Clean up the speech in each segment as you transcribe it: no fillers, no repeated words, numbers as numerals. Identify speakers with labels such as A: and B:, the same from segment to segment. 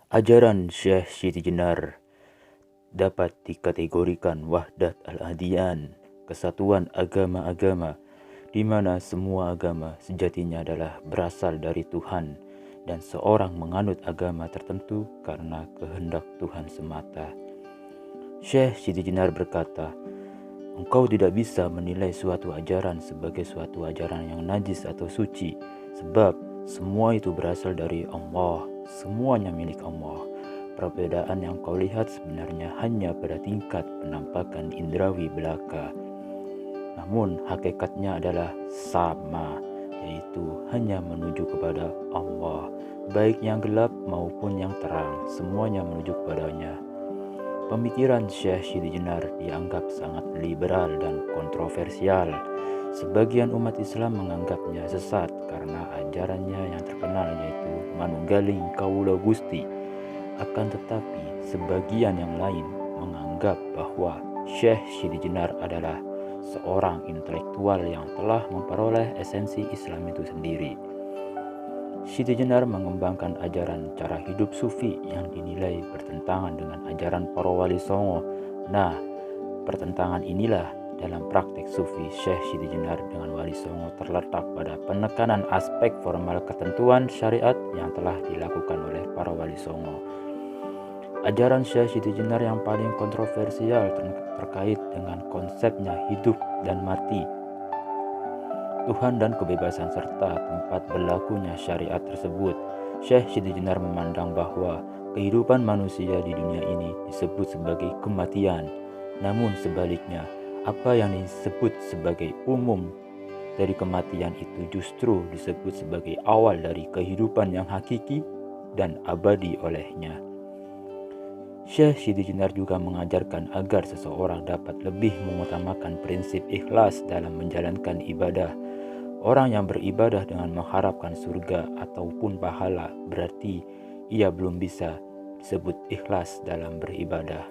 A: Ajaran Syekh Siti Jenar dapat dikategorikan wahdat al-adiyan, kesatuan agama-agama, di mana semua agama sejatinya adalah berasal dari Tuhan dan seorang menganut agama tertentu karena kehendak Tuhan semata. Syekh Siti Jenar berkata, engkau tidak bisa menilai suatu ajaran sebagai suatu ajaran yang najis atau suci, sebab semua itu berasal dari Allah, semuanya milik Allah. Perbedaan yang kau lihat sebenarnya hanya pada tingkat penampakan indrawi belaka. Namun hakikatnya adalah sama, yaitu hanya menuju kepada Allah, baik yang gelap maupun yang terang, semuanya menuju kepadanya. Pemikiran Syekh Siti Jenar dianggap sangat liberal dan kontroversial. Sebagian umat Islam menganggapnya sesat karena ajarannya yang terkenal yaitu Manunggaling Kawula Gusti. Akan tetapi, sebagian yang lain menganggap bahwa Syekh Siti Jenar adalah seorang intelektual yang telah memperoleh esensi Islam itu sendiri. Siti Jenar mengembangkan ajaran cara hidup sufi yang dinilai bertentangan dengan ajaran para wali songo. Nah, pertentangan inilah dalam praktik sufi Syekh Siti Jenar dengan wali songo terletak pada penekanan aspek formal ketentuan syariat yang telah dilakukan oleh para wali songo. Ajaran Syekh Siti Jenar yang paling kontroversial terkait dengan konsepnya hidup dan mati, Tuhan dan kebebasan serta tempat berlakunya syariat tersebut. Syekh Siti Jenar memandang bahwa kehidupan manusia di dunia ini disebut sebagai kematian. Namun sebaliknya, apa yang disebut sebagai umum dari kematian itu justru disebut sebagai awal dari kehidupan yang hakiki dan abadi olehnya. Syekh Siti Jenar juga mengajarkan agar seseorang dapat lebih mengutamakan prinsip ikhlas dalam menjalankan ibadah. Orang yang beribadah dengan mengharapkan surga ataupun pahala berarti ia belum bisa disebut ikhlas dalam beribadah.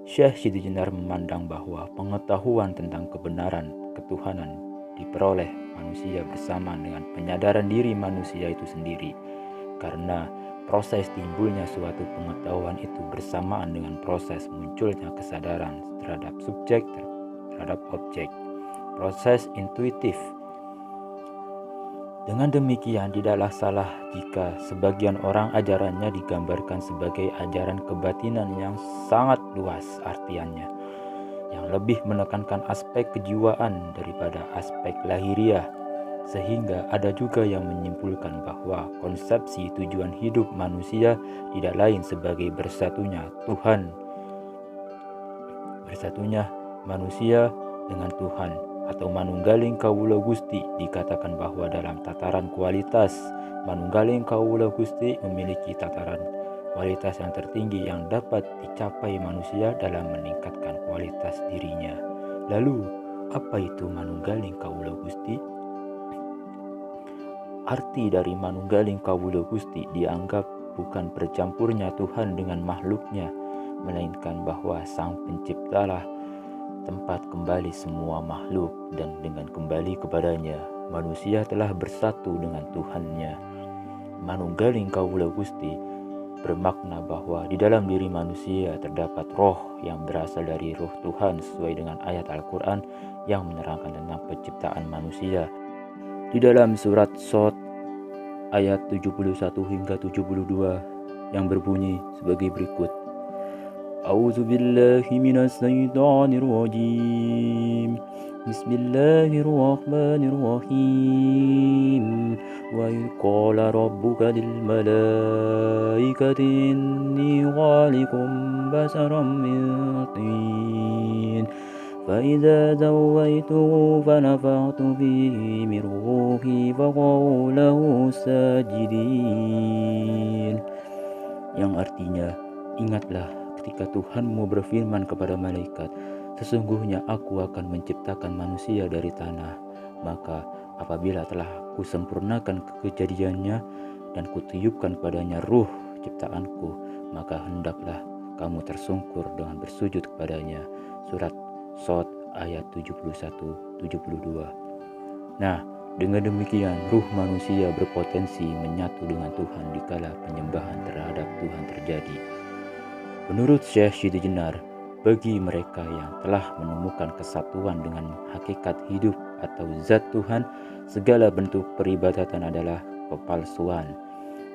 A: Syekh Siti Jenar memandang bahwa pengetahuan tentang kebenaran ketuhanan diperoleh manusia bersama dengan penyadaran diri manusia itu sendiri, karena proses timbulnya suatu pengetahuan itu bersamaan dengan proses munculnya kesadaran terhadap subjek terhadap objek, proses intuitif. Dengan demikian, tidaklah salah jika sebagian orang ajarannya digambarkan sebagai ajaran kebatinan yang sangat luas artiannya, yang lebih menekankan aspek kejiwaan daripada aspek lahiriah, sehingga ada juga yang menyimpulkan bahwa konsepsi tujuan hidup manusia tidak lain sebagai bersatunya manusia dengan Tuhan, atau Manunggaling Kawula Gusti. Dikatakan bahwa dalam tataran kualitas, Manunggaling Kawula Gusti memiliki tataran kualitas yang tertinggi yang dapat dicapai manusia dalam meningkatkan kualitas dirinya. Lalu, apa itu Manunggaling Kawula Gusti? Arti dari Manunggaling Kawula Gusti dianggap bukan bercampurnya Tuhan dengan makhluknya, melainkan bahwa Sang Penciptalah tempat kembali semua makhluk, dan dengan kembali kepadanya, manusia telah bersatu dengan Tuhannya. Manunggaling Kawula Gusti bermakna bahwa di dalam diri manusia terdapat roh yang berasal dari roh Tuhan sesuai dengan ayat Al-Quran yang menerangkan tentang penciptaan manusia. Di dalam surat Shad ayat 71 hingga 72 yang berbunyi sebagai berikut. A'udzu billahi minas syaitonir rajim. Bismillahirrahmanirrahim. Wa idh qala rabbuka lil malaikati inni khaliqum basaran min tin. Fa idza sawaituhu fa nafakhtu fihi min ruhi faqa'u lahu sajidin. Yang artinya, ingatlah ketika Tuhanmu berfirman kepada malaikat, sesungguhnya aku akan menciptakan manusia dari tanah. Maka apabila telah kusempurnakan kejadiannya dan kutiupkan padanya ruh ciptaanku, maka hendaklah kamu tersungkur dengan bersujud kepadanya. Surat Shad ayat 71-72. Nah, Dengan demikian, ruh manusia berpotensi menyatu dengan Tuhan dikala penyembahan terhadap Tuhan terjadi. Menurut Syekh Siti Jenar, bagi mereka yang telah menemukan kesatuan dengan hakikat hidup atau zat Tuhan, segala bentuk peribadatan adalah kepalsuan.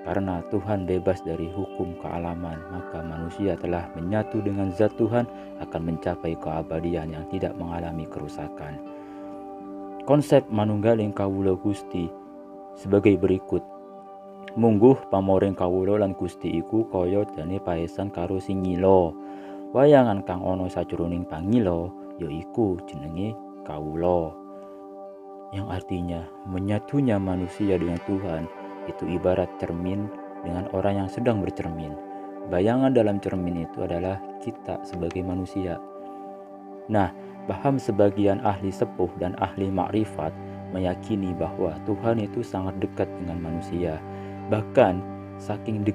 A: Karena Tuhan bebas dari hukum kealaman, maka manusia telah menyatu dengan zat Tuhan akan mencapai keabadian yang tidak mengalami kerusakan. Konsep manunggaling kawula Gusti sebagai berikut. Mungguh pamoreng kawula lan Gusti iku kaya dene paesan karo sing ngila. Wayangan kang ana sajroning pangila yaiku jenenge kawula. Yang artinya menyatunya manusia dengan Tuhan itu ibarat cermin dengan orang yang sedang bercermin. Bayangan dalam cermin itu adalah kita sebagai manusia. Nah, paham sebagian ahli sepuh dan ahli makrifat meyakini bahwa Tuhan itu sangat dekat dengan manusia. Bahkan saking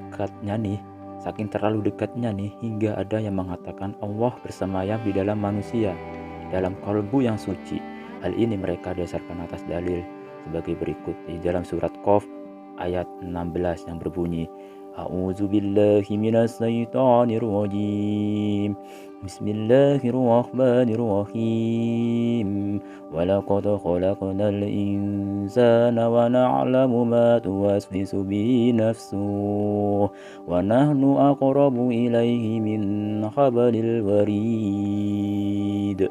A: terlalu dekatnya nih hingga ada yang mengatakan Allah bersemayam di dalam manusia, dalam kalbu yang suci. Hal ini mereka dasarkan atas dalil sebagai berikut di dalam surat Qaf ayat 16 yang berbunyi A'udzubillahi minasyaitonirrajim. Bismillahirrahmanirrahim. Walaqad khalaqnal insana wa na'lamu ma tuwaswisu bihi nafsuhu wa nahnu aqrabu ilaihi min hablil warid.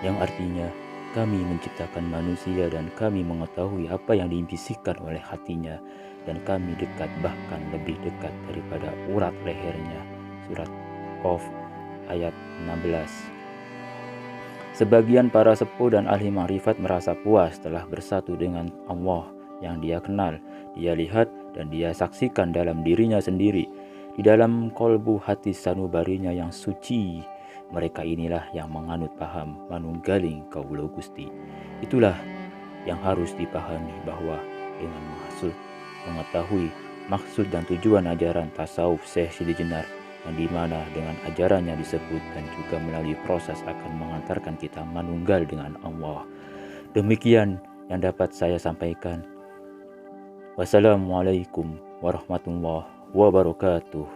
A: Yang artinya, kami menciptakan manusia dan kami mengetahui apa yang dibisikkan oleh hatinya, dan kami dekat, bahkan lebih dekat daripada urat lehernya. Surat Qaf ayat 16. Sebagian para sepuh dan ahli makrifat merasa puas telah bersatu dengan Allah yang dia kenal, dia lihat, dan dia saksikan dalam dirinya sendiri, di dalam kolbu hati sanubarinya yang suci. Mereka inilah yang menganut paham manunggaling kawula Gusti. Itulah yang harus dipahami, bahwa dengan mengetahui maksud dan tujuan ajaran tasawuf Syekh Siti Jenar, yang dimana dengan ajarannya disebut dan juga melalui proses akan mengantarkan kita manunggal dengan Allah. Demikian yang dapat saya sampaikan. Wassalamualaikum warahmatullahi wabarakatuh.